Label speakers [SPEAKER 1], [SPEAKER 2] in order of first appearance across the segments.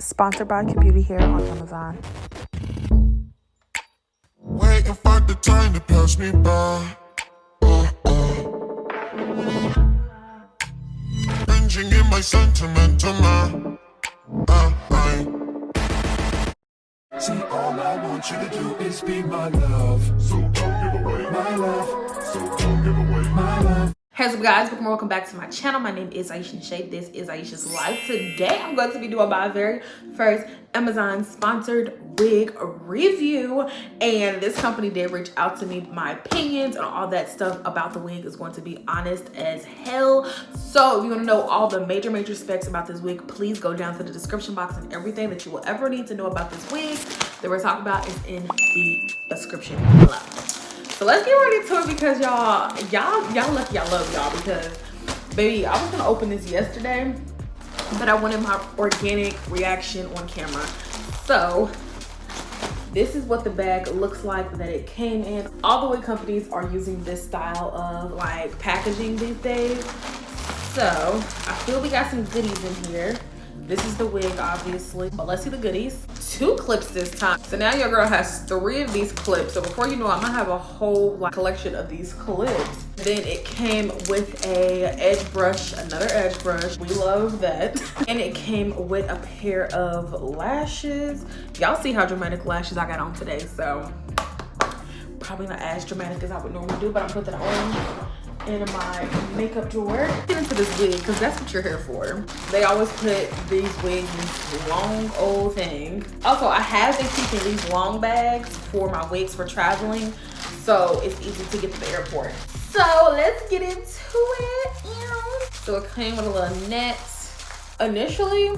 [SPEAKER 1] Sponsored by Kiqibeauty here on Amazon.
[SPEAKER 2] Waiting for the time to pass me by. Binging in my sentimental mind. See, all I want you to do is be my love. So don't give away my love. So don't give away my love.
[SPEAKER 1] Hey, what's up guys, welcome back to my channel. My name is Aisha. This is Aisha's Life. Today I'm going to be doing my very first Amazon sponsored wig review, and this company did reach out to me. My opinions and all that stuff about the wig is going to be honest as hell. So if you want to know all the major specs about this wig, please go down to the description box, and everything that you will ever need to know about this wig that we're talking about is in the description below. So let's get right into it, because y'all lucky I love y'all, because baby, I was gonna open this yesterday, but I wanted my organic reaction on camera. So this is what the bag looks like that it came in. All the wig companies are using this style of like packaging these days. So I feel we got some goodies in here. This is the wig, obviously, but let's see the goodies. 2 clips this time. So now your girl has 3 of these clips. So before you know, I'm gonna have a whole collection of these clips. Then it came with a edge brush, another edge brush. We love that. And it came with a pair of lashes. Y'all see how dramatic lashes I got on today. So probably not as dramatic as I would normally do, but I'm putting that on in my makeup drawer. Get into this wig, because that's what you're here for. They always put these wigs in this long old thing. Also, I have been keeping these long bags for my wigs for traveling, so it's easy to get to the airport. So let's get into it. So it came with a little net. Initially,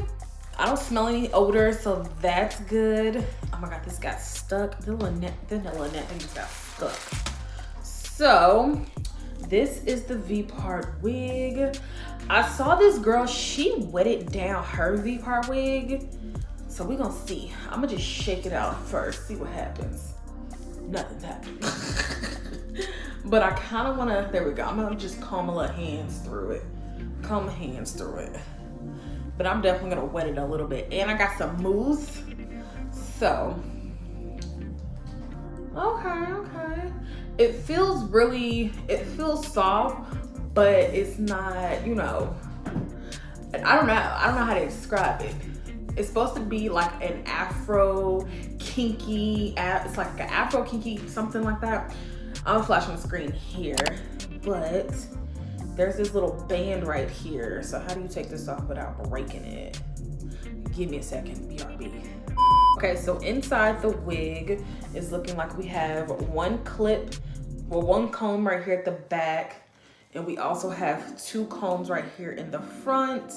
[SPEAKER 1] I don't smell any odor, so that's good. Oh my god, this got stuck. The little net just got stuck. So this is the V-part wig. I saw this girl, she wetted down her V-part wig. So we're gonna see. I'm gonna just shake it out first, see what happens. Nothing's happening. But I kinda wanna, there we go. I'm gonna just comb my little hands through it. Comb my hands through it. But I'm definitely gonna wet it a little bit. And I got some mousse. So, okay. It feels soft, but it's not, you know, I don't know how to describe it. It's supposed to be like an afro kinky, it's like an afro kinky, something like that. I'm gonna flash on the screen here, but there's this little band right here. So how do you take this off without breaking it? Give me a second, BRB. Okay, so inside the wig is looking like we have one comb right here at the back, and we also have 2 combs right here in the front,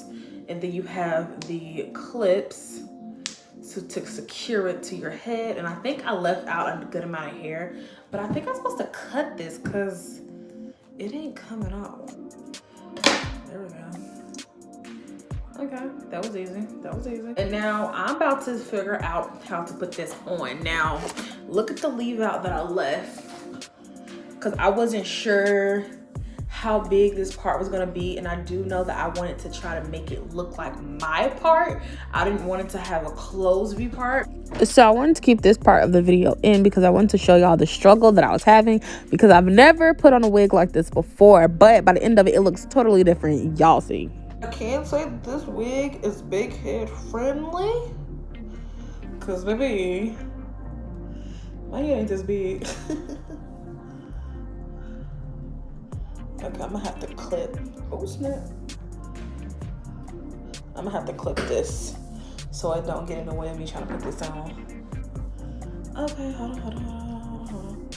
[SPEAKER 1] and then you have the clips to secure it to your head. And I think I left out a good amount of hair, but I think I'm supposed to cut this because it ain't coming out. There we go. Okay, that was easy. And now I'm about to figure out how to put this on. Now, look at the leave out that I left, because I wasn't sure how big this part was gonna be, and I do know that I wanted to try to make it look like my part. I didn't want it to have a closed view part. So I wanted to keep this part of the video in because I wanted to show y'all the struggle that I was having, because I've never put on a wig like this before, but by the end of it, it looks totally different. Y'all see. I can't say that this wig is big head friendly, because baby, my head ain't this big. Okay, I'm gonna have to clip. Oh snap! I'm gonna have to clip this so I don't get in the way of me trying to put this on. Okay, hold on.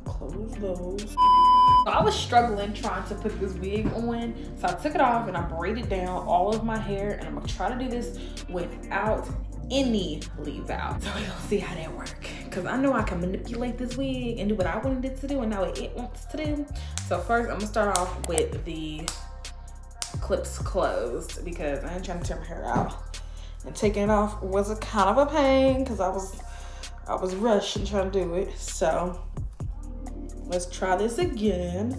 [SPEAKER 1] Close those. So I was struggling trying to put this wig on, so I took it off and I braided down all of my hair, and I'm gonna try to do this without any leave out. So we're gonna see how that works, because I know I can manipulate this wig and do what I wanted it to do and not what it wants to do. So first I'm gonna start off with the clips closed, because I ain't trying to tear my hair out. And taking it off was a kind of a pain, because I was rushing trying to do it. So let's try this again.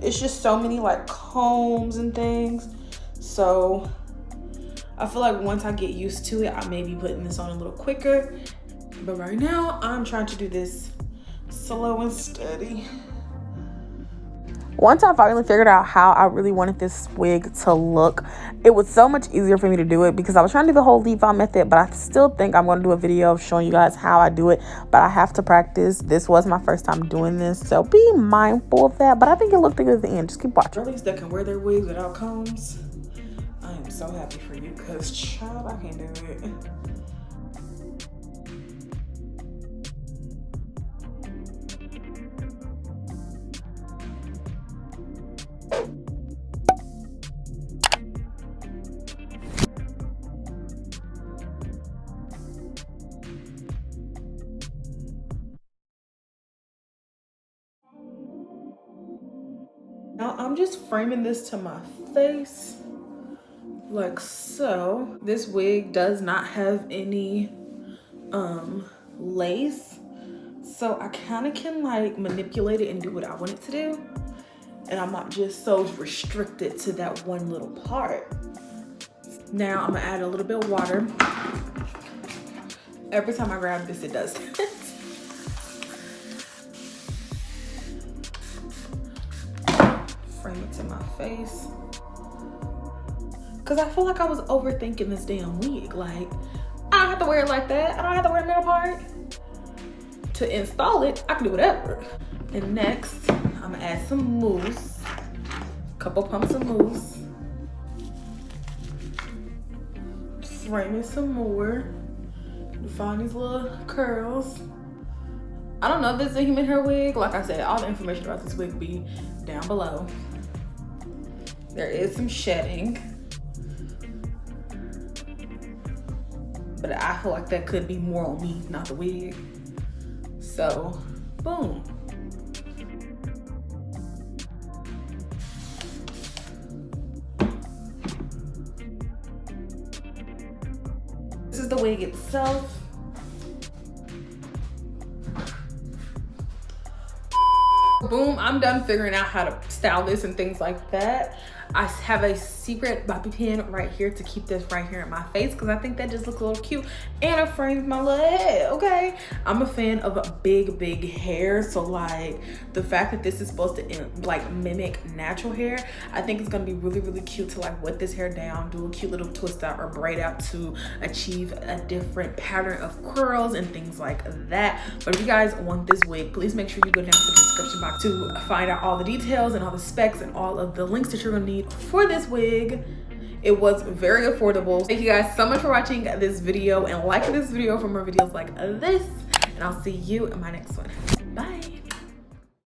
[SPEAKER 1] It's just so many like combs and things. So I feel like once I get used to it, I may be putting this on a little quicker. But right now, I'm trying to do this slow and steady. Once I finally figured out how I really wanted this wig to look, it was so much easier for me to do it because I was trying to do the whole leave-on method, but I still think I'm going to do a video of showing you guys how I do it, but I have to practice. This was my first time doing this, so be mindful of that, but I think it looked good at the end. Just keep watching. Girlies that can wear their wigs without combs, I am so happy for you because, child, I can't do it. Now I'm just framing this to my face, like so. This wig does not have any lace, so I kind of can like manipulate it and do what I want it to do. And I'm not just so restricted to that one little part. Now I'm gonna add a little bit of water. Every time I grab this, it does. Frame it to my face. Cause I feel like I was overthinking this damn wig. Like, I don't have to wear it like that. I don't have to wear a middle part. To install it, I can do whatever. And next, I'm gonna add some mousse. A couple pumps of mousse. Frame it some more. Define these little curls. I don't know if this is a human hair wig. Like I said, all the information about this wig will be down below. There is some shedding, but I feel like that could be more on me, not the wig. So, boom. This is the wig itself. Boom, I'm done figuring out how to style this and things like that. I have a secret bobby pin right here to keep this right here in my face because I think that just looks a little cute and it frames my little head, okay? I'm a fan of big hair, so like the fact that this is supposed to like mimic natural hair, I think it's gonna be really cute to like wet this hair down, do a cute little twist out or braid out to achieve a different pattern of curls and things like that. But if you guys want this wig, please make sure you go down to the description box to find out all the details and all the specs and all of the links that you're gonna need for this wig. It was very affordable. Thank you guys so much for watching this video and liking this video for more videos like this, and I'll see you in my next one.